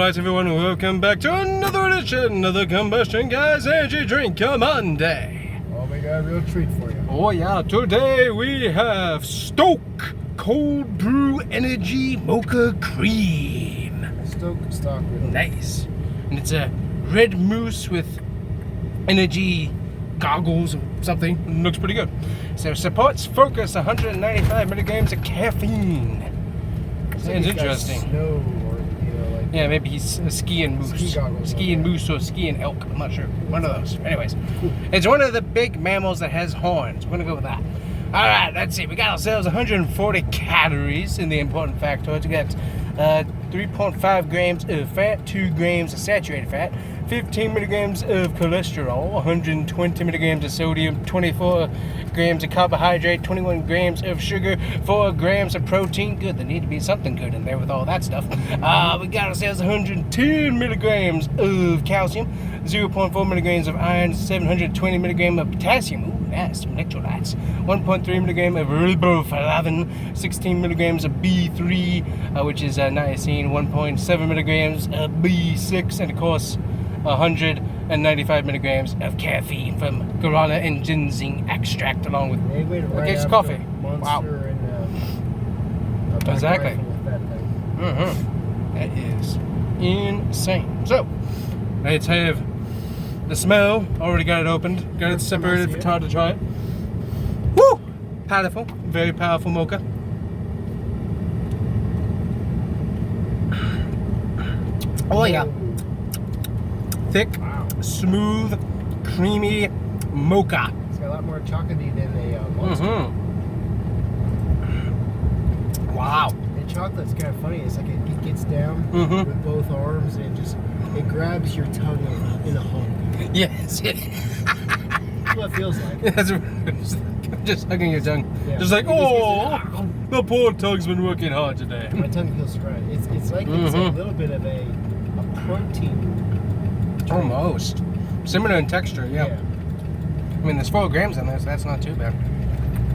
Alright everyone, welcome back to another edition of the Combustion Guys Energy Drink Monday. Oh, we got a real treat for you. Oh yeah, today we have Stok Cold Brew Energy Mocha Cream. Stok. Nice. And it's a red mousse with energy goggles or something. It looks pretty good. So supports focus 195 milligrams of caffeine. Sounds interesting. Snow or, like yeah, maybe he's a skiing moose. Skiing moose or skiing elk. I'm not sure. One of those. Anyways, cool. It's one of the big mammals that has horns. We're going to go with that. All right, let's see. We got ourselves 140 calories in the important factors. We got 3.5 grams of fat, 2 grams of saturated fat, 15 milligrams of cholesterol, 120 milligrams of sodium, 24 grams of carbohydrate, 21 grams of sugar, 4 grams of protein. Good, there need to be something good in there with all that stuff. We got ourselves 110 milligrams of calcium, 0.4 milligrams of iron, 720 milligrams of potassium. Ooh, nice, some electrolytes. 1.3 milligrams of riboflavin, 16 milligrams of B3, which is niacin, 1.7 milligrams of B6, and of course 195 milligrams of caffeine from guarana and ginseng extract, along with it's coffee. Wow. And, exactly. That is insane. So let's have the smell. Already got it opened. Got it separated for Todd to try it. Woo! Powerful. Very powerful mocha. Oh yeah. Thick, smooth, creamy mocha. It's got a lot more chocolatey than a Monster. Wow. And chocolate's kind of funny. It's like it gets down with both arms and it grabs your tongue in a hug. Yes. That's what it feels like. That's just hugging your tongue. Yeah. Just like, the poor tongue's been working hard today. My tongue feels dry. It's like it's a little bit of a protein. Almost. Similar in texture, yeah. I mean, there's 4 grams in there, so that's not too bad.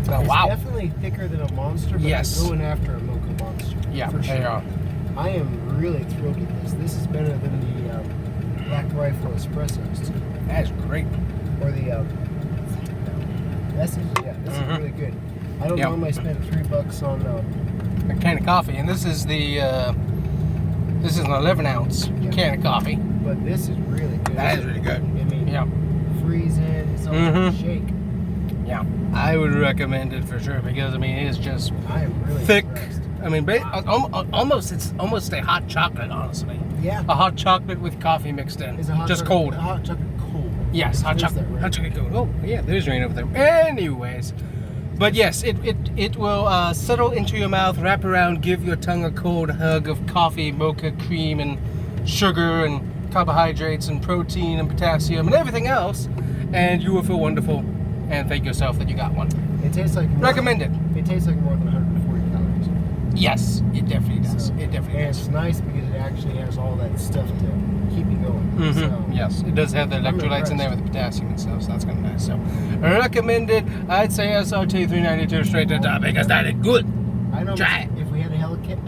It's definitely thicker than a Monster, but I'm going after a Mocha Monster. Yeah, for sure. They are. I am really thrilled with this. This is better than the Black Rifle Espressos. That is great. Or the this is really good. I don't normally spend $3 on a can of coffee, and this is the this is an 11-ounce can of coffee. But this is really good. That is really good. I mean, freeze it. It's almost like a shake. Yeah, I would recommend it for sure because I mean it is just really thick. impressed. I mean, it's almost a hot chocolate, honestly. Yeah. A hot chocolate with coffee mixed in. It's a hot just chocolate, cold. A hot chocolate cold. Yes, hot chocolate. Hot chocolate cold. Oh, yeah, there's rain over there. Anyways. But yes, it will settle into your mouth, wrap around, give your tongue a cold hug of coffee, mocha, cream, and sugar, and carbohydrates, and protein, and potassium, and everything else, and you will feel wonderful and thank yourself that you got one. It tastes like recommended. It tastes like more than 140 calories. Yes, it definitely does. So, it definitely does. It's nice because it actually has all that stuff to keep you going. So, yes, it does have the electrolytes in there with the potassium and stuff, so that's kind of nice. So, recommended. I'd say SRT 392 straight to the top because that is good. I know. Try it. If we had a Hellcat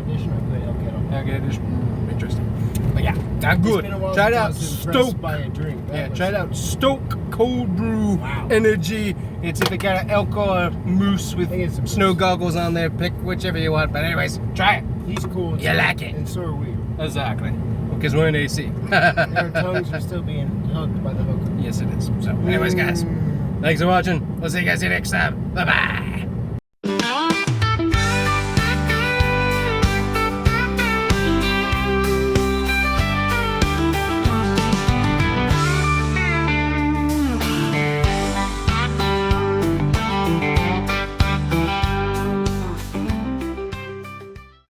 edition, I'd put Hellcat on. Hellcat edition. Interesting. But yeah, that's good. Try it out. Stok. By a drink. Try it out. Stok Cold Brew Energy. It's if it got an elk or a moose with snow goggles on there. Pick whichever you want. But anyways, try it. He's cool. You like it. And so are we. Exactly. Because we're in AC. Our tongues are still being hugged by the hooker. Yes, it is. So, anyways, guys, thanks for watching. We'll see you guys next time. Bye-bye.